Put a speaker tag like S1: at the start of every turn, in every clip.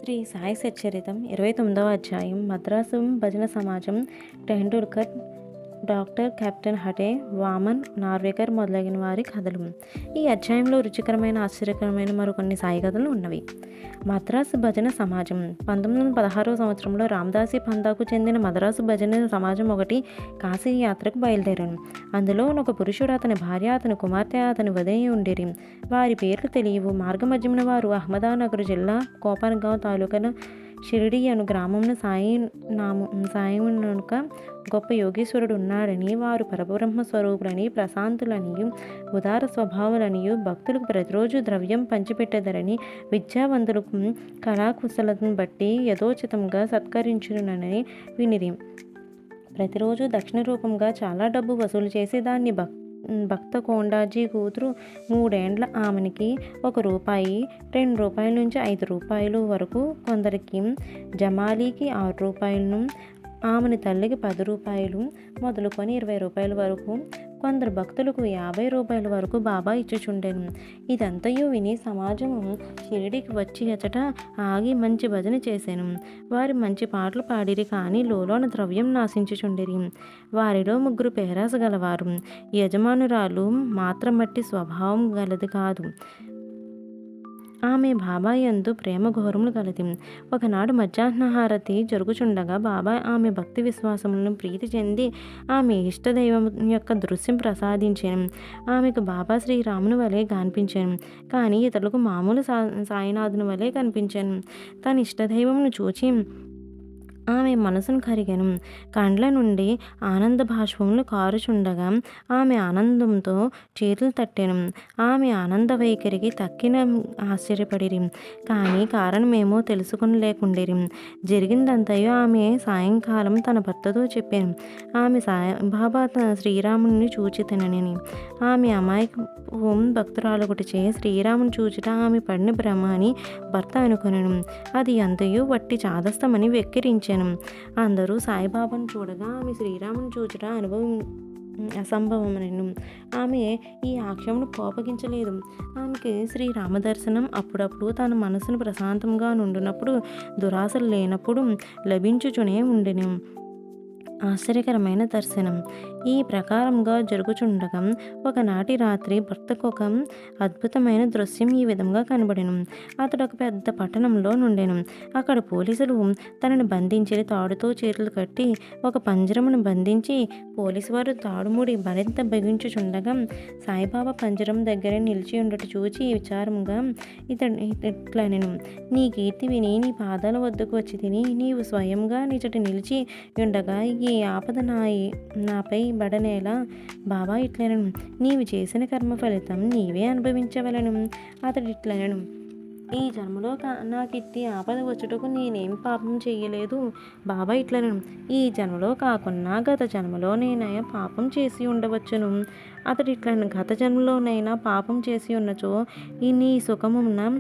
S1: శ్రీ సాయి సచ్చరితం 29వ అధ్యాయం. మద్రాసు భజన సమాజం, Tendulkar, doctor captain Hatay, Vaman, Narwekar మొదలైన వారి కథలు. ఈ అధ్యాయంలో రుచికరమైన, ఆశ్చర్యకరమైన మరికొన్ని సాయి కథలు ఉన్నవి. మద్రాసు భజన సమాజం 1916వ సంవత్సరంలో రామదాసి పంతాకు చెందిన మద్రాసు భజన సమాజం ఒకటి కాశీ యాత్రకు బయలుదేరాను. అందులో ఒక పురుషుడు, అతని భార్య, అతని కుమార్తె, అతని వదిలి ఉండేరి. వారి పేర్లు తెలియవు. మార్గమధ్యమున వారు అహ్మదానగర్ జిల్లా కోపర్గావ్ తాలూకాలో షిరిడి అను గ్రామంలో సాయినాముక గొప్ప యోగేశ్వరుడు ఉన్నాడని, వారు పరబ్రహ్మ స్వరూపులని, ప్రశాంతులనియు, ఉదార స్వభావులనియు, భక్తులకు ప్రతిరోజు ద్రవ్యం పంచిపెట్టేదరని, విద్యావంతులకు కళాకుశలతను బట్టి యథోచితంగా సత్కరించునని వినిరి. ప్రతిరోజు దక్షిణ రూపంగా చాలా డబ్బు వసూలు చేసి దాన్ని భక్త కొండాజీ కూతురు 3 ఏండ్ల ఆమెనికి ₹1, ₹2 నుంచి ₹5 వరకు, కొందరికి జమాలీకి ₹6, ఆమెని తల్లికి ₹10 మొదలుకొని ₹20 వరకు, కొందరు భక్తులకు ₹50 వరకు బాబా ఇచ్చుచుండెను. ఇదంతయు విని సమాజము షిరిడికి వచ్చి అచట ఆగి మంచి భజన చేశాను. వారి మంచి పాటలు పాడిరి, కానీ లోలోన ద్రవ్యం నాశించుచుండిరి. వారిలో 3 పేరాస గలవారు. యజమానురాలు మాత్రమట్టి స్వభావం గలది కాదు. ఆమె బాబా యందు ప్రేమ ఘోరములు కలది. ఒకనాడు మధ్యాహ్నహారతి జరుగుచుండగా బాబా ఆమె భక్తి విశ్వాసములను ప్రీతి చెంది ఆమె ఇష్టదైవం యొక్క దృశ్యం ప్రసాదించాను. ఆమెకు బాబా శ్రీరాముని వలె కనిపించాను, కానీ ఇతరులకు మామూలు సాయినాథుని వలె కనిపించాను. తన ఇష్టదైవమును చూచి ఆమె మనసును కరిగెను. కండ్ల నుండి ఆనంద భాష్పములు కారుచుండగా ఆమె ఆనందంతో చేతులు తట్టెను. ఆమె ఆనంద వైఖరికి తక్కిన ఆశ్చర్యపడిరి, కానీ కారణమేమో తెలుసుకొనలేకుండిరి. జరిగిందంతయో ఆమె సాయంకాలం తన భర్తతో చెప్పాను. ఆమె బాబా శ్రీరాముని చూచితనని. ఆమె అమాయకం భక్తురాలొకటిచే శ్రీరాముని చూచుట ఆమె పడిన భ్రమ అని భర్త అనుకొనెను. అది అంతయు వట్టి చాదస్తమని వెక్కిరించాను. అందరూ సాయిబాబాను చూడగా ఆమె శ్రీరాముని చూచుట అసంభవమనెను. ఆమె ఈ ఆక్షేపను కోపగించలేదు. ఆమెకి శ్రీరామ దర్శనం అప్పుడప్పుడు తన మనసును ప్రశాంతంగా నుండినప్పుడు, దురాశలు లేనప్పుడు లభించుచునే ఉండెను. ఆశ్చర్యకరమైన దర్శనం. ఈ ప్రకారంగా జరుగుచుండగా ఒకనాటి రాత్రి భర్తకు ఒక అద్భుతమైన దృశ్యం ఈ విధంగా కనబడెను. అతడు ఒక పెద్ద పట్టణంలో నుండెను. అక్కడ పోలీసులు తనను బంధించి తాడుతో చేతులు కట్టి ఒక పంజరమును బంధించి, పోలీసు వారు తాడుముడి మరింత బిగించుచుండగా సాయిబాబా పంజరం దగ్గర నిలిచి ఉండట చూచి విచారంగా ఇట్లనెను. నీ కీర్తి విని నీ పాదాల వద్దకు వచ్చి తిని, నీవు స్వయంగా నిచట నిలిచి ఉండగా ఈ ఆపద నాపై బడనేలా? బాబా ఇట్లనెను, నీవు చేసిన కర్మ ఫలితం నీవే అనుభవించవలను. అతడు ఇట్లనెను, ఈ జన్మలో నాకిట్టి ఆపద వచ్చుటకు నేనేం పాపం చెయ్యలేదు. బాబా ఇట్లనెను, ఈ జన్మలో కాకున్నా గత జన్మలోనైనా పాపం చేసి ఉండవచ్చును. అతడు ఇట్లనెను, గత జన్మలోనైనా పాపం చేసి ఉన్నచో ఈ నీ సుఖమున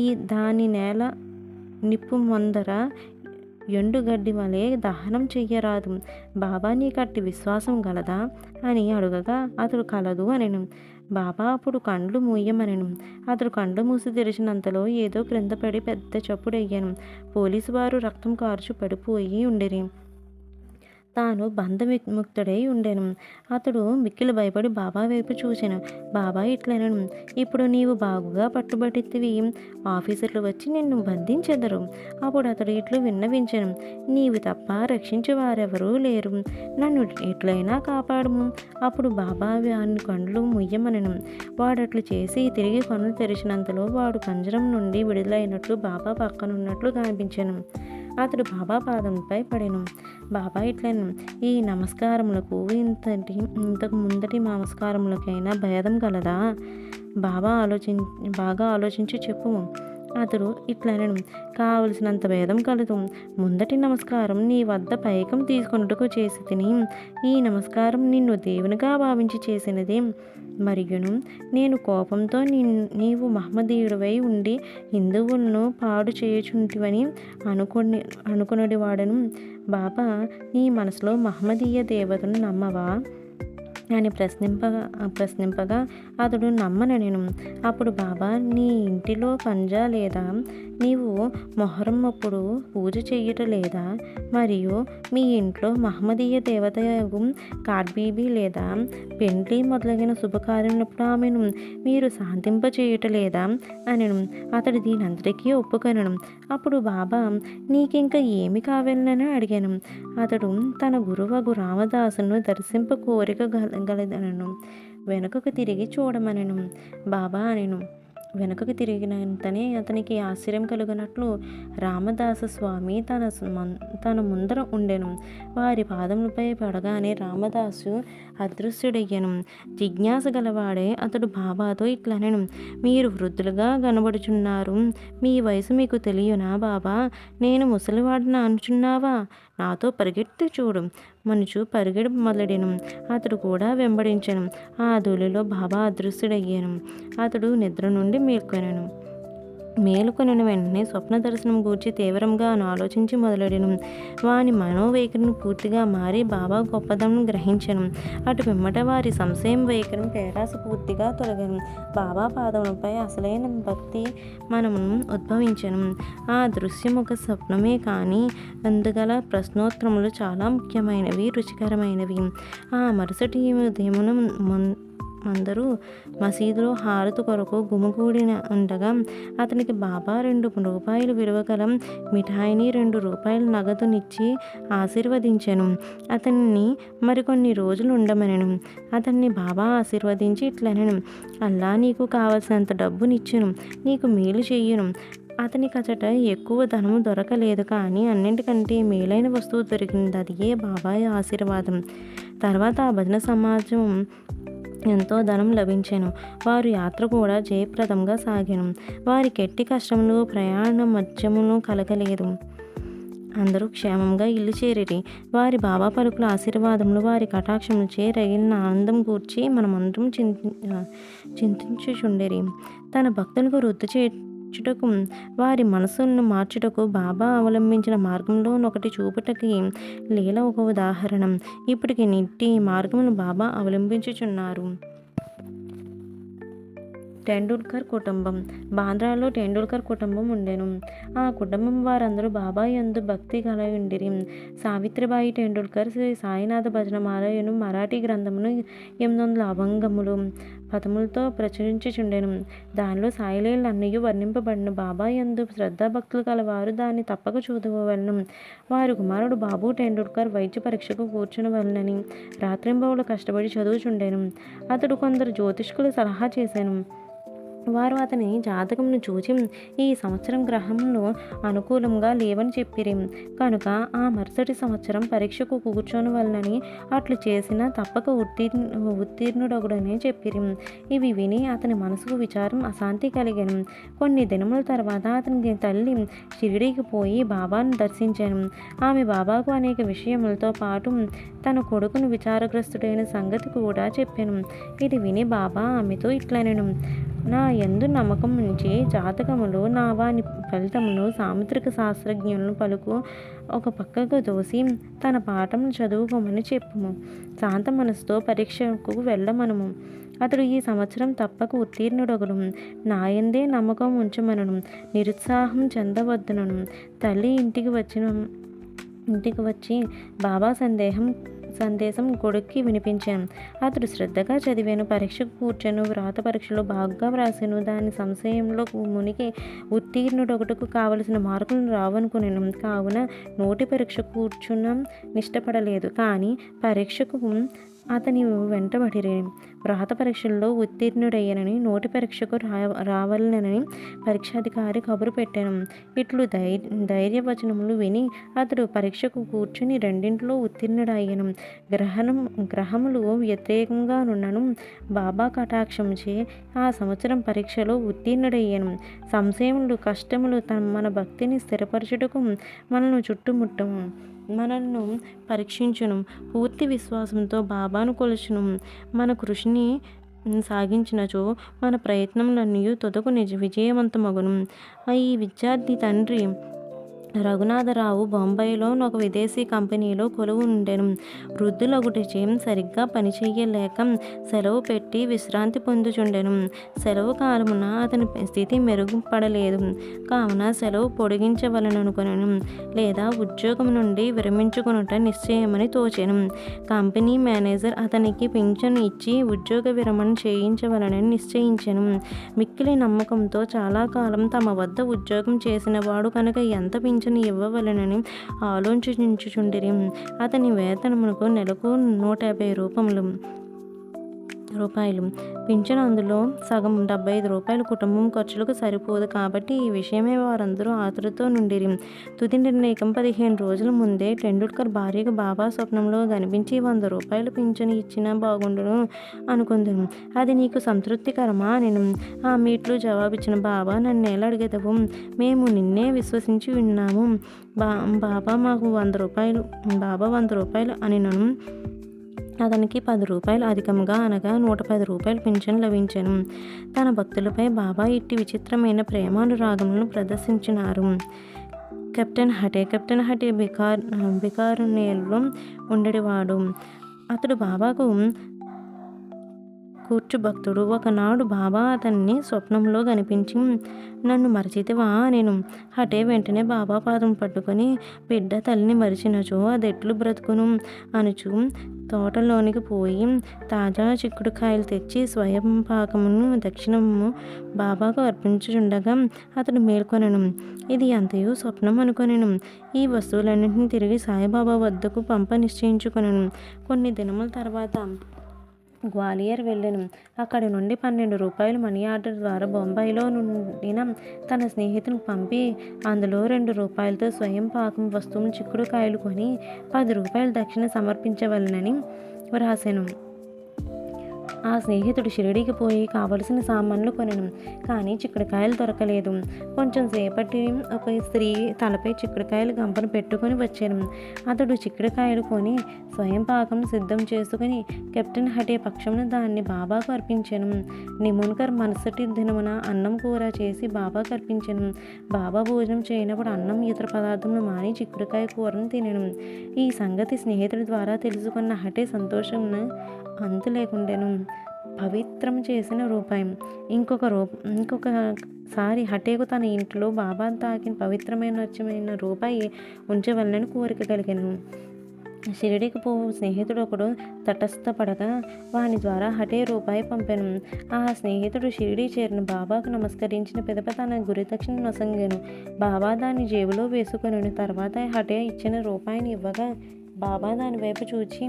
S1: ఈ దాని నేల నిప్పు ముందర ఎండుగడ్డి వలె దహనం చెయ్యరాదు. బాబా నీకట్టి విశ్వాసం గలదా అని అడుగగా అతడు కలదు అనెను. బాబా అప్పుడు కండ్లు మూయమనెను. అతడు కండ్లు మూసి తెరిచినంతలో ఏదో క్రింద పడి పెద్ద చప్పుడయ్యాను. పోలీసు వారు రక్తం కార్చు పడిపోయి ఉండిరి. తాను బంధవిముక్తుడై ఉండెను. అతడు మిక్కిలి భయపడి బాబా వైపు చూచెను. బాబా ఇట్లనెను, ఇప్పుడు నీవు బాగుగా పట్టుబడితివి. ఆఫీసర్లు వచ్చి నిన్ను బంధించెదరు. అప్పుడు అతడు ఇట్లు విన్నవించెను, నీవు తప్ప రక్షించే వారెవరూ లేరు. నన్ను ఎట్లయినా కాపాడుము. అప్పుడు బాబా వాని కళ్ళు ముయ్యమనెను. వాడట్లు చేసి తిరిగి కన్నులు తెరిచినంతలో వాడు పంజరం నుండి విడుదలైనట్లు బాబా పక్కనున్నట్లు కనిపించెను. అతడు బాబా పాదంపై పడెను. బాబా ఇట్లను, ఈ నమస్కారములకు ఇంతకు ముందటి నమస్కారములకైనా భేదం కలదా? బాగా ఆలోచించి చెప్పుము. అతడు ఇట్లనెను, కావలసినంత భేదం కలదు. ముందటి నమస్కారం నీ వద్ద పైకం తీసుకొనుటకు చేసి తిని, ఈ నమస్కారం నిన్ను దేవునిగా భావించి చేసినది. మరియును నేను కోపంతో నీవు మహమ్మదీయుడివై ఉండి హిందువులను పాడు చేయుచుంటివని అనుకునేవాడను. బాబా, నీ మనసులో మహమ్మదీయ దేవతను నమ్మవా? అని ప్రశ్నింపగా అతడు నమ్మనెను. అప్పుడు బాబా, నీ ఇంటిలో పంజా లేదా? నీవు మొహరం అప్పుడు పూజ చెయ్యుట లేదా? మరియు మీ ఇంట్లో మహమ్మదీయ దేవతయగు కాట్బీబీ లేదా? పెండ్లి మొదలగిన శుభకార్యములప్పుడు ఆమెను మీరు శాంతింపచేయుట లేదా అనెను. అతడు దీనంతటికీ ఒప్పుకొనెను. అప్పుడు బాబా, నీకింక ఏమి కావాలని అడిగాను. అతడు తన గురువగు రామదాసును దర్శింప కోరిక గలదనెను. వెనుకకు తిరిగి చూడమనెను. బాబా అనెను. వెనుకకు తిరిగినంతనే అతనికి ఆశ్చర్యం కలుగునట్లు రామదాస స్వామి తన ముందర ఉండెను. వారి పాదములపై పడగానే రామదాసు అదృశ్యుడయ్యను. జిజ్ఞాస గలవాడే అతడు బాబాతో ఇట్లనెను, మీరు వృద్ధులుగా కనబడుచున్నారు. మీ వయసు మీకు తెలియనా బాబా? నేను ముసలివాడిని అనుచున్నావా? నాతో పరిగెత్తి చూడు. మనుచు పరిగెడు మొదలెడెను. అతడు కూడా వెంబడించెను. ఆ ధూళిలో బాబా అదృశ్యుడయ్యాను. అతడు నిద్ర నుండి మేలుకొనిన వెంటనే స్వప్న దర్శనం గూర్చి తీవ్రంగా ఆలోచించి మొదలెడెను. వాని మనోవైఖరిని పూర్తిగా మారి బాబా గొప్పదనం గ్రహించెను. అటు పిమ్మట వారి సంశయం వైఖరి పేరాస పూర్తిగా తొలగను. బాబా పాదములపై అసలైన భక్తి మనమును ఉద్భవించెను. ఆ దృశ్యం ఒక స్వప్నమే కానీ అందుగల ప్రశ్నోత్తరములు చాలా ముఖ్యమైనవి, రుచికరమైనవి. ఆ మరుసటి ఉదయమున అందరూ మసీదులో హారతి కొరకు గుమిగూడి ఉండగా అతనికి బాబా 2 రూపాయలు విలువ గల మిఠాయిని 2 రూపాయల నగదునిచ్చి ఆశీర్వదించెను. అతన్ని మరికొన్ని రోజులు ఉండమనెను. అతన్ని బాబా ఆశీర్వదించి ఇట్లనెను, అల్లా నీకు కావలసినంత డబ్బునిచ్చును, నీకు మేలు చెయ్యును. అతనికి అచట ఎక్కువ ధనము దొరకలేదు, కానీ అన్నింటికంటే మేలైన వస్తువు దొరికింది. అదియే బాబాయ్ ఆశీర్వాదం. తర్వాత ఆ భజన సమాజం ఎంతో ధనం లభించెను. వారి యాత్ర కూడా జయప్రదంగా సాగెను. వారికి ఎట్టి కష్టములు ప్రయాణ మధ్యమును కలగలేదు. అందరూ క్షేమంగా ఇల్లు చేరిరి. వారి బాబా పలుకుల ఆశీర్వాదములు వారి కటాక్షములచే రగిలిన ఆనందం గూర్చి మనమందరం చింతించుచుండిరి. తన భక్తులకు వృద్ధి చేర్చుటకు వారి మనసులను మార్చుటకు బాబా అవలంబించిన మార్గంలో ఒకటి చూపుటకి లీల ఒక ఉదాహరణం. ఇప్పటికి నిట్టి మార్గమును బాబా అవలంబించుచున్నారు. టెండూల్కర్ కుటుంబం. బాంద్రాలో టెండూల్కర్ కుటుంబం ఉండెను. ఆ కుటుంబం వారందరూ బాబా యందు భక్తి కలియుండిరి. సావిత్రిబాయి టెండూల్కర్ శ్రీ సాయినాథ భజనమాలయను మరాఠీ గ్రంథమును 800 అభంగములు పదములతో ప్రచురించుచుండెను. దానిలో సాయిలీలలు అన్నయూ వర్ణింపబడిన. బాబా యందు శ్రద్ధాభక్తులు కలవారు దాన్ని తప్పక చదువవలెను. వారి కుమారుడు బాబు టెండూల్కర్ వైద్య పరీక్షకు కూర్చునవలెనని రాత్రింబవళ్ళు కష్టపడి చదువుచుండెను. అతడు కొందరు జ్యోతిష్కులు సలహా చేశాను. వారు అతని జాతకమును చూచి ఈ సంవత్సరం గ్రహములు అనుకూలంగా లేవని చెప్పిరి. కనుక ఆ మరుసటి సంవత్సరం పరీక్షకు కూర్చొనవలనని అట్లు చేసిన తప్పక ఉత్తీర్ణుడగుడని చెప్పిరి. ఇవి విని అతని మనసుకు విచారం అశాంతి కలిగెను. కొన్ని దినముల తర్వాత అతని తల్లి షిరిడీకి పోయి బాబాను దర్శించాను. ఆమె బాబాకు అనేక విషయములతో పాటు తన కొడుకును విచారగ్రస్తుడైన సంగతి కూడా చెప్పాను. ఇది విని బాబా ఆమెతో ఇట్లనెను, నా యందు నమ్మకం ఉంచి జాతకములు నా వాని ఫలితమును సాముద్రిక శాస్త్రజ్ఞులను పలుకు ఒక పక్కకు దోసి తన పాఠములు చదువుకోమని చెప్పుము. శాంత మనసుతో పరీక్షకు వెళ్ళమనము. అతడు ఈ సంవత్సరం తప్పక ఉత్తీర్ణుడగును. నాయందే నమ్మకం ఉంచమనను. నిరుత్సాహం చెందవద్దునను. తల్లి ఇంటికి వచ్చి బాబా సందేశం కొడుక్కి వినిపించాను. అతడు శ్రద్ధగా చదివాను. పరీక్షకు కూర్చొని వ్రాత పరీక్షలో బాగా వ్రాసాను. దాని సంశయంలో మునిగి ఉత్తీర్ణుడొకటకు కావలసిన మార్కులను రావనుకునేను. కావున నోటి పరీక్ష కూర్చున్న నిష్టపడలేదు. కానీ పరీక్షకు అతని వెంటబడిరే. వ్రాత పరీక్షల్లో ఉత్తీర్ణుడయ్యనని నోటి పరీక్షకు రావాలనని పరీక్షాధికారి కబురు పెట్టాను. ఇట్లు ధైర్యవచనములు విని అతడు పరీక్షకు కూర్చుని రెండింటిలో ఉత్తీర్ణుడయ్యను. గ్రహములు వ్యతిరేకంగా నున్నను. బాబా కటాక్షముచే ఆ సంవత్సరం పరీక్షలో ఉత్తీర్ణుడయ్యను. సంశయములు కష్టములు మన భక్తిని స్థిరపరచుటకు మనల్ని చుట్టుముట్టము, మనల్ని పరీక్షించును. పూర్తి విశ్వాసంతో బాబాను కొలుచును. మన కృషిని సాగించినచో మన ప్రయత్నములన్నీ తుదకు విజయవంతమగును. ఈ విద్యార్థి తండ్రి రఘునాథరావు బొంబాయిలో ఒక విదేశీ కంపెనీలో కొలువు ఉండెను. వృద్ధులగుటచే సరిగ్గా పనిచెయ్యలేక సెలవు పెట్టి విశ్రాంతి పొందుచుండెను. సెలవు కాలమున అతని స్థితి మెరుగుపడలేదు. కావున సెలవు పొడిగించవలెననుకొనెను, లేదా ఉద్యోగం నుండి విరమించుకొనుట నిశ్చయమని తోచెను. కంపెనీ మేనేజర్ అతనికి పింఛను ఇచ్చి ఉద్యోగ విరమణ చేయించవలెనని నిశ్చయించెను. మిక్కిలి నమ్మకంతో చాలా కాలం తమ వద్ద ఉద్యోగం చేసినవాడు కనుక ఎంత పింఛను ఇవ్వవలెనని ఆలోచించుచుండిరి. అతని వేతనమునకు నెలకు 150 రూపాయలు పింఛను. అందులో సగం 75 రూపాయలు కుటుంబం ఖర్చులకు సరిపోదు. కాబట్టి ఈ విషయమై వారందరూ ఆతృతతో నుండిరి. తుది నిర్ణయం 15 రోజుల ముందే టెండూల్కర్ భార్యకు బాబా స్వప్నంలో కనిపించి 100 రూపాయలు పింఛను ఇచ్చినా బాగుండును అనుకుందును. అది నీకు సంతృప్తికరమా నేను ఆమె ఇట్లు జవాబిచ్చిన, బాబా నన్నేలా అడిగేదవు? మేము నిన్నే విశ్వసించి ఉన్నాము. బాబా మాకు 100 రూపాయలు అని నన్ను అతనికి 10 రూపాయలు అధికంగా అనగా 110 రూపాయలు పింఛను లభించెను. తన భక్తులపై బాబా ఇట్టి విచిత్రమైన ప్రేమానురాగములను ప్రదర్శించినారు. కెప్టెన్ హటే బికానేర్లో ఉండేవాడు. అతడు బాబాకు కూర్చు భక్తుడు. ఒకనాడు బాబా అతన్ని స్వప్నంలో కనిపించి, నన్ను మరచితివా నేను? హటే వెంటనే బాబా పాదం పట్టుకొని, బిడ్డ తల్లిని మరిచినచో అదెట్లు బ్రతుకును అనుచు తోటలోనికి పోయి తాజా చిక్కుడుకాయలు తెచ్చి స్వయం పాకమును దక్షిణము బాబాకు అర్పించుచుండగా అతడు మేల్కొనెను. ఇది అంతయు స్వప్నం అనుకొనెను. ఈ వస్తువులన్నింటినీ తిరిగి సాయిబాబా వద్దకు పంప నిశ్చయించుకొనెను. కొన్ని దినముల తర్వాత గ్వాలియర్ వెళ్ళెను. అక్కడి నుండి 12 రూపాయలు మనీ ఆర్డర్ ద్వారా బొంబాయిలో నుండిన తన స్నేహితునికి పంపి అందులో 2 రూపాయలతో స్వయం పాకం వస్తువులు చిక్కుడుకాయలు కొని 10 రూపాయలు దక్షిణ సమర్పించవలెనని వ్రాసెను. ఆ స్నేహితుడు షిరిడీకి పోయి కావలసిన సామాన్లు కొనెను. కానీ చిక్కుడుకాయలు దొరకలేదు. కొంచెం సేపటి ఒక స్త్రీ తలపై చిక్కుడుకాయలు గంపను పెట్టుకొని వచ్చాను. అతడు చిక్కుడుకాయలు కొని స్వయం పాకం సిద్ధం చేసుకుని కెప్టెన్ హటే పక్షమున దాన్ని బాబాకు అర్పించాను. నిమోన్కర్ మరుసటి దినమున అన్నం కూర చేసి బాబాకు అర్పించాను. బాబా భోజనం చేయనప్పుడు అన్నం ఇతర పదార్థములు మాని చిక్కుడుకాయ కూరను తినెను. ఈ సంగతి స్నేహితుడి ద్వారా తెలుసుకున్న హటే సంతోషమును అంతు లేకుండెను. పవిత్రం చేసిన రూపాయి. ఇంకొకసారి హటేకు తన ఇంట్లో బాబా తాకిన పవిత్రమైన రూపాయి ఉంచవలనని కోరిక కలిగెను. షిరిడీకి పోవు స్నేహితుడు ఒకడు తటస్థపడగా వాని ద్వారా హటే రూపాయి పంపెను. ఆ స్నేహితుడు షిరిడీ చేరిన బాబాకు నమస్కరించిన పిదప తన గురిదక్షిణ నొసంగెను. బాబా దాన్ని జేబులో వేసుకొనెను. తర్వాత హటే ఇచ్చిన రూపాయిని ఇవ్వగా బాబా దాని వైపు చూచి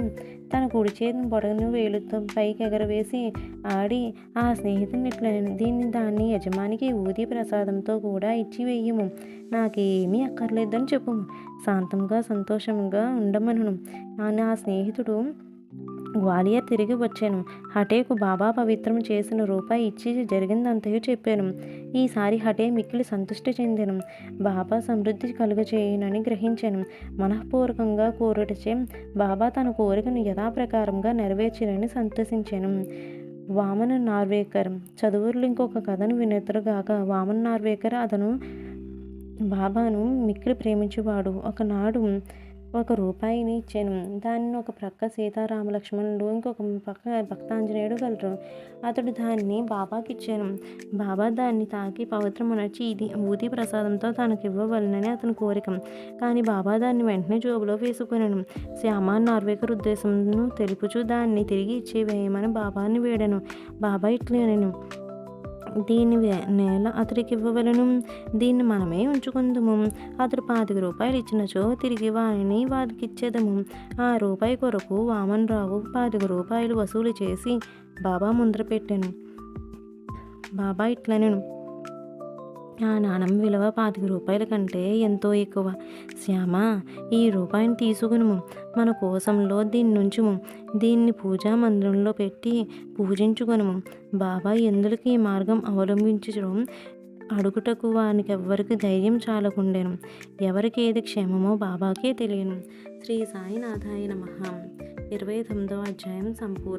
S1: తన కుడి చేతిని బొటను వేలుతో పైకి ఎగరవేసి ఆడి ఆ స్నేహితుని ఇట్లనెను, దాన్ని యజమానికి ఊది ప్రసాదంతో కూడా ఇచ్చి వేయము, నాకేమీ అక్కర్లేదని చెప్పు, శాంతంగా సంతోషంగా ఉండమనను. ఆ స్నేహితుడు గ్వాలియర్ తిరిగి వచ్చాను. హటేకు బాబా పవిత్రం చేసిన రూపాయి ఇచ్చి జరిగిందంతయు చెప్పాను. ఈసారి హటే మిక్కిలి సంతృష్టి చెందాను. బాబా సమృద్ధి కలుగచేయనని గ్రహించాను. మనఃపూర్వకంగా కోరుటచే బాబా తన కోరికను యథాప్రకారంగా నెరవేర్చినని సంతోషించాను. వామన నార్వేకర్ చదువులు ఇంకొక కథను వినేతరుగాక. వామన నార్వేకర్ అతను బాబాను మిక్కిలి ప్రేమించువాడు. ఒకనాడు 1 రూపాయిని ఇచ్చాను. దానిని ఒక ప్రక్క సీతారామలక్ష్మణుడు, ఇంకొక పక్క భక్తాంజనేయుడు కలరు. అతడు దాన్ని బాబాకి ఇచ్చాను. బాబా దాన్ని తాకి పవిత్రమునర్చి ఇది ఊది ప్రసాదంతో తనకు ఇవ్వవలనని అతని కోరిక. కానీ బాబా దాన్ని వెంటనే జోబులో వేసుకొనెను. శ్యామ నార్వేకర్ ఉద్దేశంను తెలుపుచూ దాన్ని తిరిగి ఇచ్చేవేయమని బాబాని వేడాను. బాబా ఇట్లనెను, దీన్ని నేల అతడికి ఇవ్వవలను, దీన్ని మనమే ఉంచుకుందుము. అతడు 25 రూపాయలు ఇచ్చినచో తిరిగి వారికి ఇచ్చేదము. ఆ రూపాయి కొరకు వామన్ రావు 25 రూపాయలు వసూలు చేసి బాబా ముందర పెట్టాను. బాబా ఇట్లనెను, ఆ నాణం విలువ 25 రూపాయల కంటే ఎంతో ఎక్కువ. శ్యామ, ఈ రూపాయిని తీసుకునుము, మన కోసంలో దీన్నుంచుము, దీన్ని పూజా మందిరంలో పెట్టి పూజించుకొనుము. బాబా ఎందులకు ఈ మార్గం అవలంబించడం అడుగుటకు వానికెవ్వరికి ధైర్యం చాలకుండెను. ఎవరికి ఏది క్షేమమో బాబాకే తెలియను. శ్రీ సాయినాథాయ నమః. 29వ అధ్యాయం సంపూర్ణ.